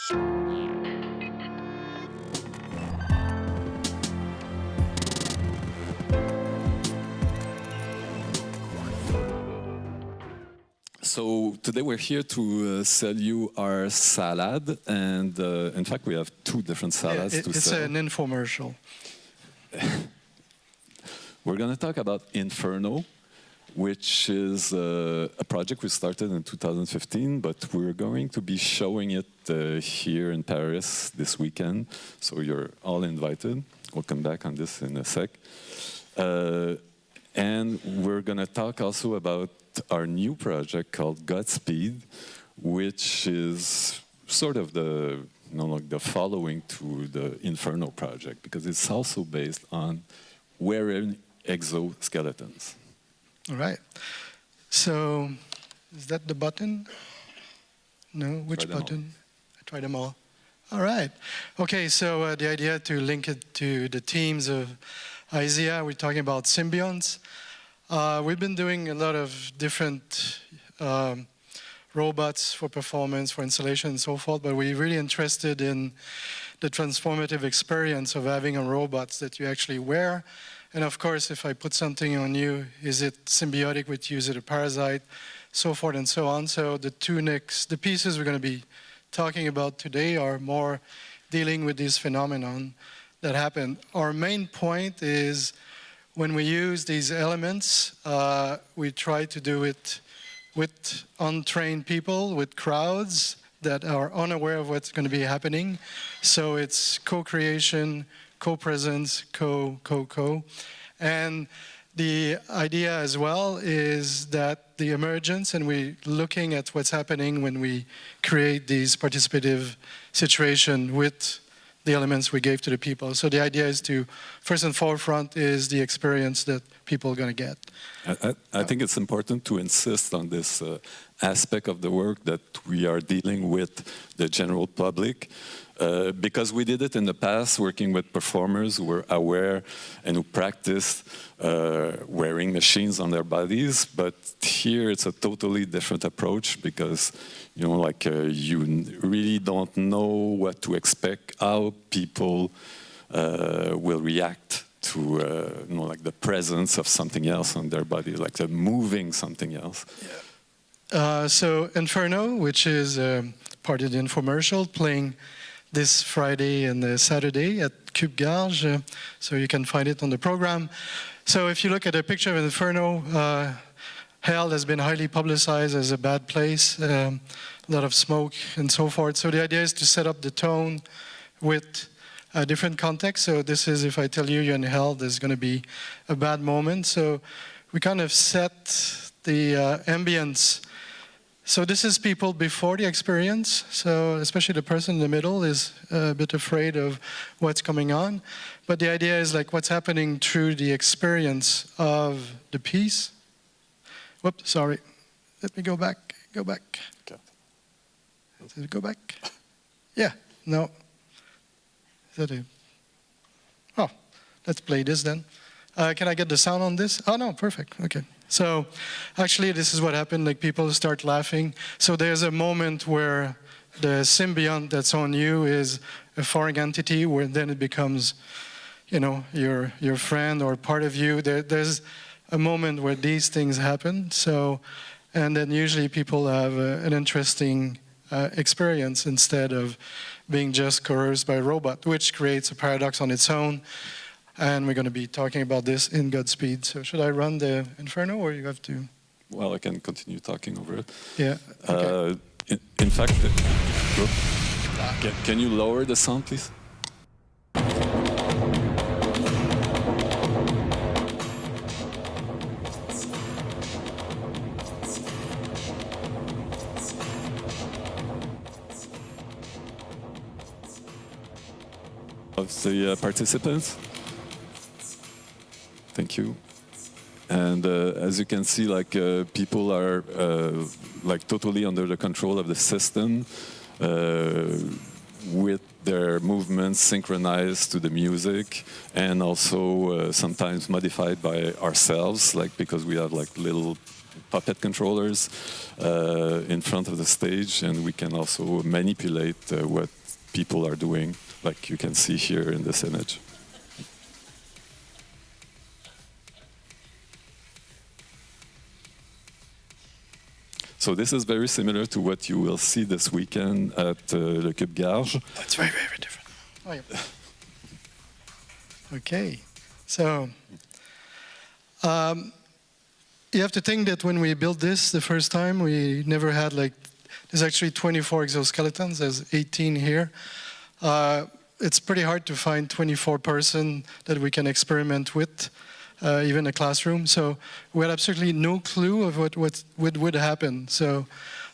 So today we're here to sell you our salad, and in fact we have two different salads to sell. It's an infomercial. We're going to talk about Inferno, which is a project we started in 2015, but we're going to be showing it here in Paris this weekend, so you're all invited. We'll come back on this in a sec. And we're going to talk also about our new project called Godspeed, which is sort of the, like the following to the Inferno project, because it's also based on wearing exoskeletons. All right. So, is that the button? No, which button? I tried them all. All right. Okay, so the idea to link it to the themes of IZEA, we're talking about Symbionts. We've been doing a lot of different robots for performance, for installation, and so forth, but we're really interested in the transformative experience of having a robot that you actually wear. And of course, if I put something on you, is it symbiotic with you, is it a parasite, so forth and so on. So the the pieces we're going to be talking about today are more dealing with this phenomenon that happened. Our main point is when we use these elements, we try to do it with untrained people, with crowds that are unaware of what's going to be happening. So it's co-creation, co-presence, co. And the idea as well is that the emergence, and we're looking at what's happening when we create these participative situation with the elements we gave to the people. So the idea is to, first and forefront, is the experience that people are going to get. I think it's important to insist on this aspect of the work that we are dealing with the general public, because we did it in the past working with performers who were aware and who practiced wearing machines on their bodies, but here it's a totally different approach because you really don't know what to expect, how people will react to like the presence of something else on their body, like moving something else. Yeah. So Inferno, which is part of the infomercial, playing this Friday and Saturday at Cube Garge, so you can find it on the program. So if you look at a picture of Inferno, hell has been highly publicized as a bad place, a lot of smoke and so forth. So the idea is to set up the tone with a different context. So this is, if I tell you you're in hell, there's going to be a bad moment. So we kind of set the ambience. So this is people before the experience, so especially the person in the middle is a bit afraid of what's coming on. But the idea is like what's happening through the experience of the piece. Whoops, sorry. Let me go back. Okay. Did it go back? Yeah, no. Is that it? Oh, let's play this then. Can I get the sound on this? Oh, no, perfect, okay. So actually this is what happened, like people start laughing. So there's a moment where the symbiont that's on you is a foreign entity where then it becomes, your friend or part of you. There's a moment where these things happen. So, and then usually people have an interesting experience instead of being just coerced by a robot, which creates a paradox on its own. And we're going to be talking about this in Godspeed. So should I run the Inferno, or you have to? Well, I can continue talking over it. Yeah. Okay. In fact, can you lower the sound, please? Of the participants. Thank you. And as you can see, like people are like totally under the control of the system, with their movements synchronized to the music, and also sometimes modified by ourselves, like because we have like little puppet controllers in front of the stage, and we can also manipulate what people are doing, like you can see here in this image. So this is very similar to what you will see this weekend at Le Cube Garge. Oh, it's very, very different. Oh, yeah. Okay. So you have to think that when we built this the first time, we never had like, there's actually 24 exoskeletons, there's 18 here. It's pretty hard to find 24 person that we can experiment with, even a classroom. So we had absolutely no clue of what would happen. So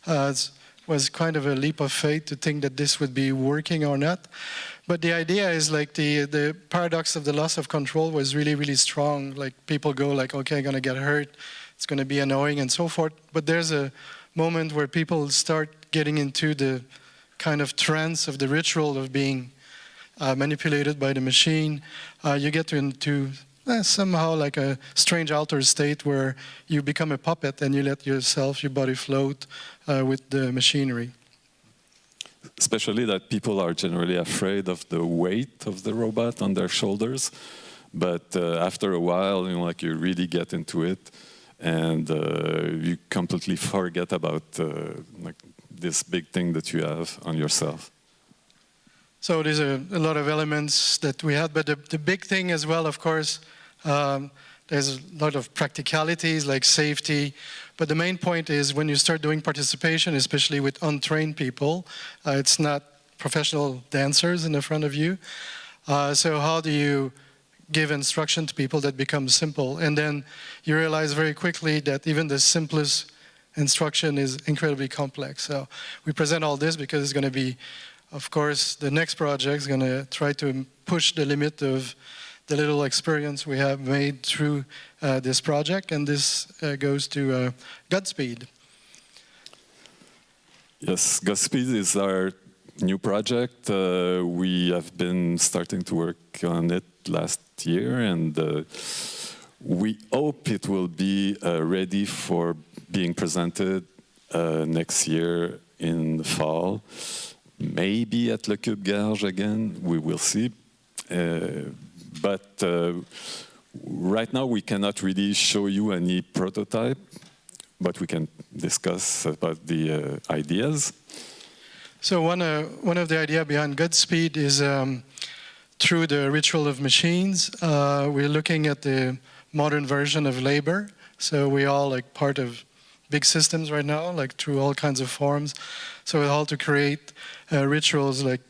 it was kind of a leap of faith to think that this would be working or not. But the idea is like the paradox of the loss of control was really, really strong. Like people go like, okay, I'm gonna get hurt, it's gonna be annoying and so forth. But there's a moment where people start getting into the kind of trance of the ritual of being manipulated by the machine. You get into somehow like a strange altered state where you become a puppet and you let yourself, your body float with the machinery. Especially that people are generally afraid of the weight of the robot on their shoulders, but after a while, you know, like you really get into it, and you completely forget about like this big thing that you have on yourself. So there's a lot of elements that we had, but the big thing as well, of course, there's a lot of practicalities like safety, but the main point is when you start doing participation, especially with untrained people, it's not professional dancers in the front of you. So how do you give instruction to people that becomes simple? And then you realize very quickly that even the simplest instruction is incredibly complex. So we present all this because it's going to be, of course, the next project is going to try to push the limit of the little experience we have made through this project, and this goes to Godspeed. Yes, Godspeed is our new project. We have been starting to work on it last year, and we hope it will be ready for being presented next year in the fall. Maybe at Le Cube Garge again, we will see. But right now we cannot really show you any prototype, but we can discuss about the ideas. So one of the ideas behind Godspeed is through the ritual of machines, we're looking at the modern version of labor. So we all like part of big systems right now, like through all kinds of forms. So we all to create rituals like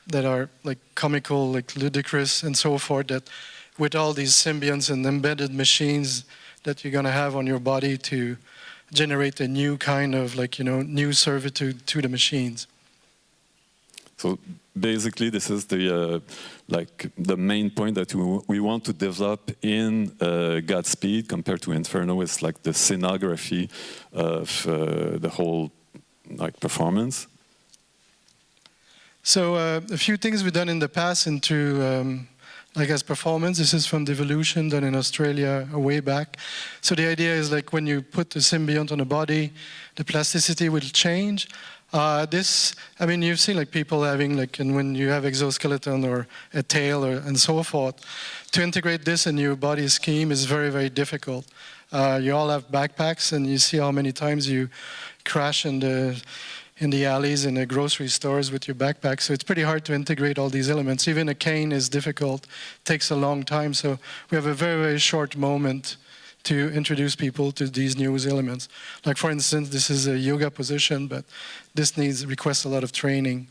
that are like comical, like ludicrous and so forth, that with all these symbionts and embedded machines that you're gonna have on your body to generate a new kind of like, you know, new servitude to the machines. So basically this is the like the main point that we want to develop in Godspeed compared to Inferno. Is like the scenography of the whole like performance. So a few things we've done in the past into like as performance. This is from Devolution done in Australia way back. So the idea is like when you put the symbiont on a body, the plasticity will change. This, I mean, you've seen like people having like, and when you have exoskeleton or a tail or and so forth, to integrate this in your body scheme is very, very difficult. You all have backpacks, and you see how many times you crash in the alleys in the grocery stores with your backpack. So it's pretty hard to integrate all these elements. Even a cane is difficult, takes a long time. So we have a very, very short moment to introduce people to these new elements. Like for instance, this is a yoga position, but this requests a lot of training.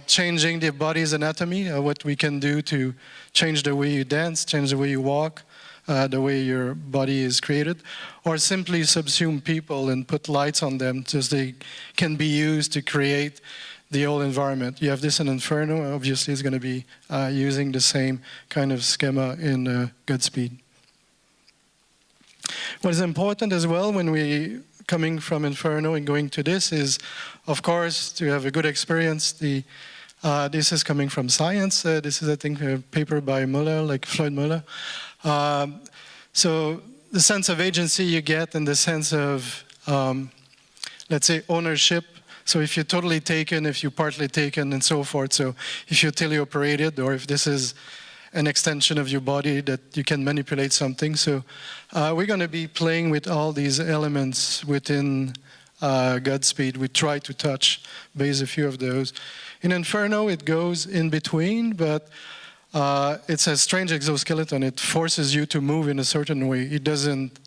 Changing the body's anatomy, what we can do to change the way you dance, change the way you walk, the way your body is created, or simply subsume people and put lights on them so they can be used to create the whole environment. You have this in Inferno, obviously it's going to be using the same kind of schema in Godspeed. What is important as well when we coming from Inferno and going to this is, of course, to have a good experience. This is coming from science. This is, I think, a paper by Muller, like Floyd Muller. So the sense of agency you get and the sense of, let's say, ownership So if you're totally taken, if you're partly taken, and so forth. So if you're teleoperated, or if this is an extension of your body that you can manipulate something. So we're going to be playing with all these elements within Godspeed. We try to touch base a few of those. In Inferno, it goes in between, but it's a strange exoskeleton. It forces you to move in a certain way. It doesn't.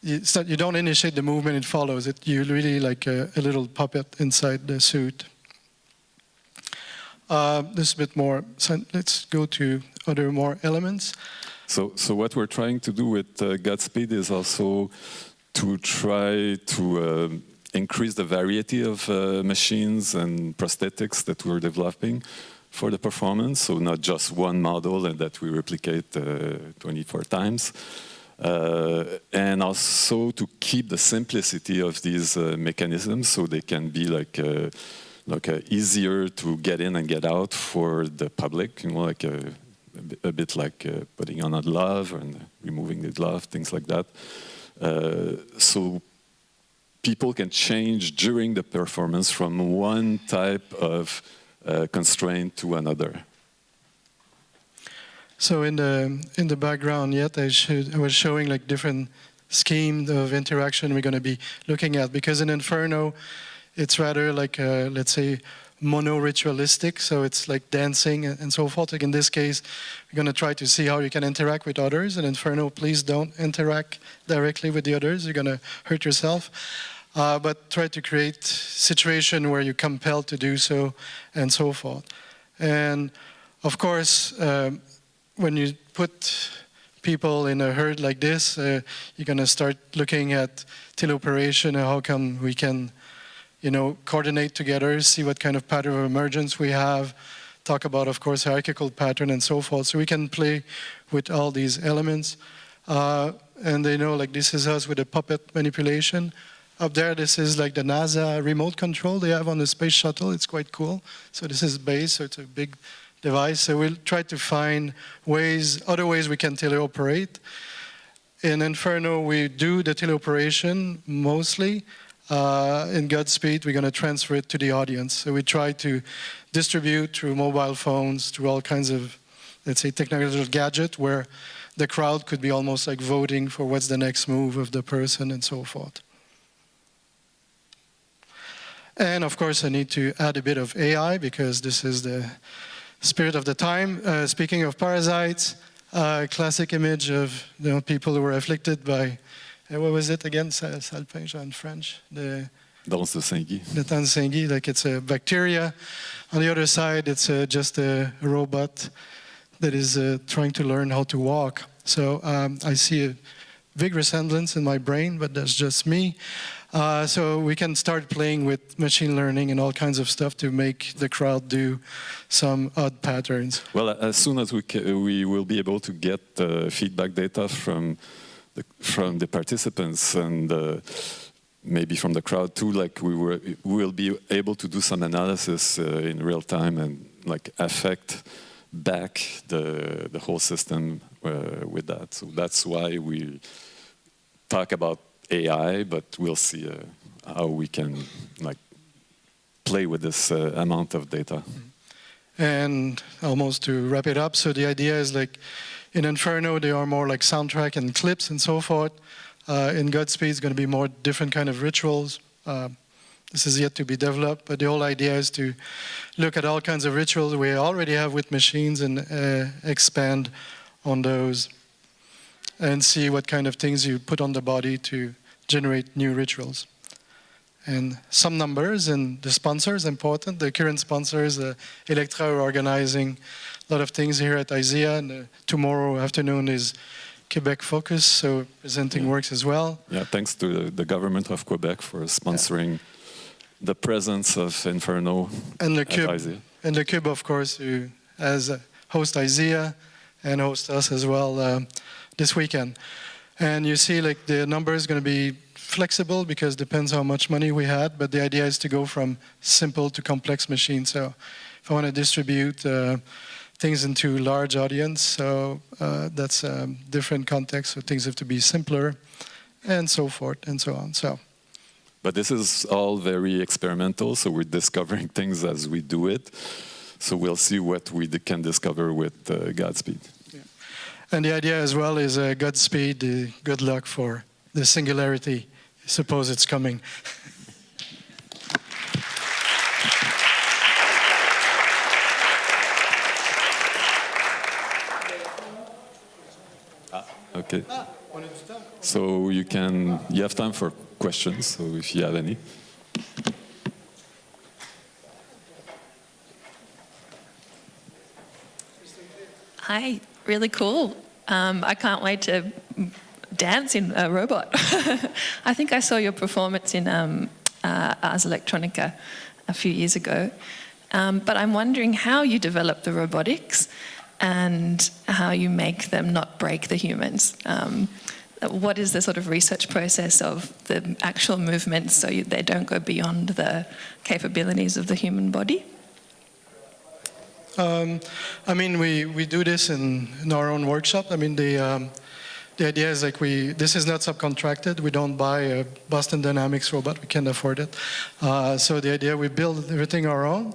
You don't initiate the movement, it follows it. You're really like a little puppet inside the suit. This is a bit more, so let's go to other more elements. So what we're trying to do with Godspeed is also to try to increase the variety of machines and prosthetics that we're developing for the performance. So not just one model and that we replicate 24 times. And also to keep the simplicity of these mechanisms so they can be like easier to get in and get out for the public, like a bit like putting on a glove and removing the glove, things like that. So people can change during the performance from one type of constraint to another. So in the background, I was showing like different schemes of interaction we're going to be looking at, because in Inferno, it's rather like let's say mono-ritualistic, so it's like dancing and so forth. Like in this case, we're going to try to see how you can interact with others. In Inferno, please don't interact directly with the others. You're going to hurt yourself. But try to create situation where you're compelled to do so and so forth. And of course, when you put people in a herd like this, you're going to start looking at teleoperation and how come we can, coordinate together, see what kind of pattern of emergence we have, talk about, of course, hierarchical pattern and so forth. So we can play with all these elements. And they know, like, this is us with a puppet manipulation. Up there, this is like the NASA remote control they have on the space shuttle. It's quite cool. So this is base, so it's a big device. So we'll try to find other ways we can teleoperate. In Inferno, we do the teleoperation mostly. In Godspeed, we're going to transfer it to the audience. So we try to distribute through mobile phones, through all kinds of, let's say, technological gadget, where the crowd could be almost like voting for what's the next move of the person and so forth. And of course, I need to add a bit of AI, because this is the spirit of the time. Speaking of parasites, classic image of people who were afflicted by, what was it again? Salpinge in French. The Danse de Saint-Guy. The Danse de Saint-Guy, like it's a bacteria. On the other side, it's just a robot that is trying to learn how to walk. So I see a big resemblance in my brain, but that's just me. So we can start playing with machine learning and all kinds of stuff to make the crowd do some odd patterns. Well, as soon as we will be able to get feedback data from the participants and maybe from the crowd too, like we will be able to do some analysis in real time and like affect back the whole system with that. So that's why we talk about AI, but we'll see how we can like play with this amount of data. And almost to wrap it up, so the idea is like in Inferno, they are more like soundtrack and clips and so forth. In Godspeed, it's going to be more different kind of rituals. This is yet to be developed, but the whole idea is to look at all kinds of rituals we already have with machines and expand on those and see what kind of things you put on the body to generate new rituals. And some numbers, and the sponsors important. The current sponsors, Electra, are organizing a lot of things here at IZEA, and tomorrow afternoon is Quebec Focus, so presenting works as well. Yeah, thanks to the government of Quebec for sponsoring the presence of Inferno and the Cube, IZEA. And the Cube, of course, who has host IZEA and host us as well this weekend. And you see, like, the number is going to be flexible because it depends how much money we had, but the idea is to go from simple to complex machines. So if I want to distribute things into large audience, so that's a different context, so things have to be simpler and so forth and so on. So But this is all very experimental, so we're discovering things as we do it. So we'll see what we can discover with Godspeed. Yeah. And the idea as well is Godspeed, good luck for the singularity. Suppose it's coming. Okay. So you have time for questions, so if you have any. Hi, really cool. I can't wait to dance in a robot. I think I saw your performance in Ars Electronica a few years ago. But I'm wondering how you develop the robotics and how you make them not break the humans. What is the sort of research process of the actual movements so they don't go beyond the capabilities of the human body? I mean, we do this in our own workshop. I mean, the idea is like this is not subcontracted. We don't buy a Boston Dynamics robot. We can't afford it. So the idea, we build everything our own.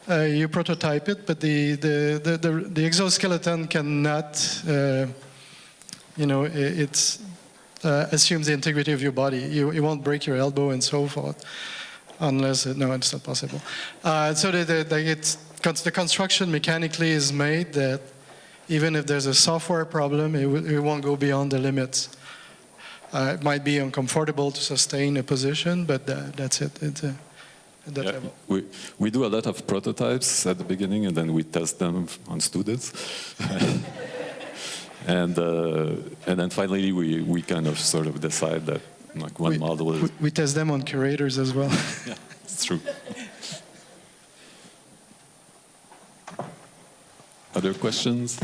You prototype it, but the exoskeleton cannot, it assumes the integrity of your body. You won't break your elbow and so forth, unless no, it's not possible. So the construction mechanically is made that even if there's a software problem, it won't go beyond the limits. It might be uncomfortable to sustain a position, but that's it. It's at that level. We do a lot of prototypes at the beginning, and then we test them on students. and then finally, we kind of sort of decide that like one model is... We test them on curators as well. Yeah, it's true. Other questions?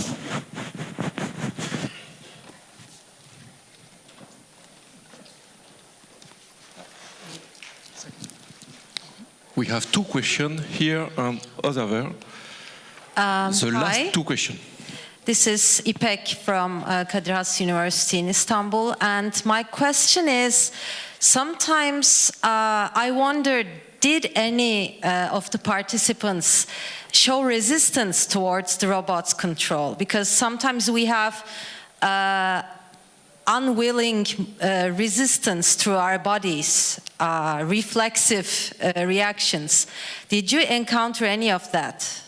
We have two questions here and other. The last two questions. This is İpek from Kadir Has University in Istanbul, and my question is, sometimes I wondered, did any of the participants show resistance towards the robot's control? Because sometimes we have unwilling resistance through our bodies, reflexive reactions. Did you encounter any of that?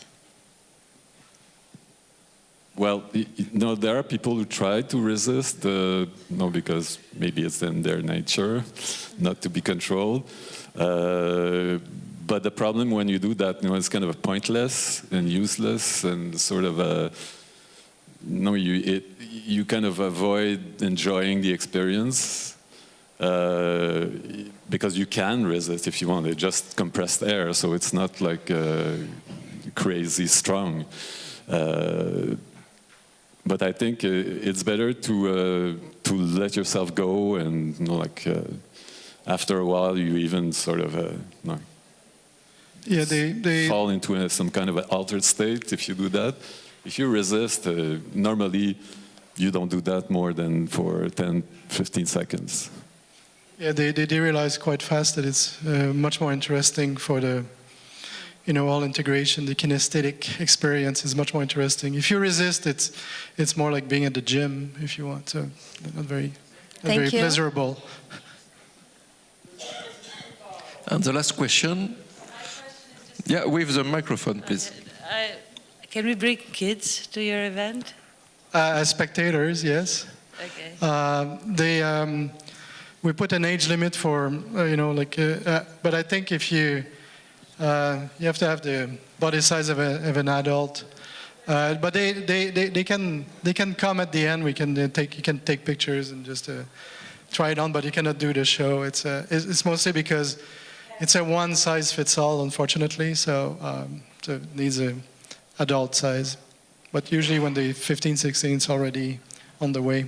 Well, no, there are people who try to resist, because maybe it's in their nature not to be controlled. But the problem when you do that, it's kind of pointless and useless and sort of you kind of avoid enjoying the experience because you can resist if you want. It's just compressed air, so it's not like crazy strong. But I think it's better to let yourself go, and after a while you even sort of they fall into some kind of an altered state if you do that. If you resist, normally you don't do that more than for 10, 15 seconds. Yeah, they realize quite fast that it's much more interesting for the all integration. The kinesthetic experience is much more interesting. If you resist, it's more like being at the gym, if you want. So not very pleasurable. And the last question. Yeah, with the microphone, please. Can we bring kids to your event? As spectators, yes. Okay. We put an age limit for, but I think if you have to have the body size of an adult. But they can come at the end. You can take pictures and just try it on, but you cannot do the show. It's mostly because it's a one size fits all, unfortunately. So it needs an adult size. But usually when the 15, 16 is already on the way.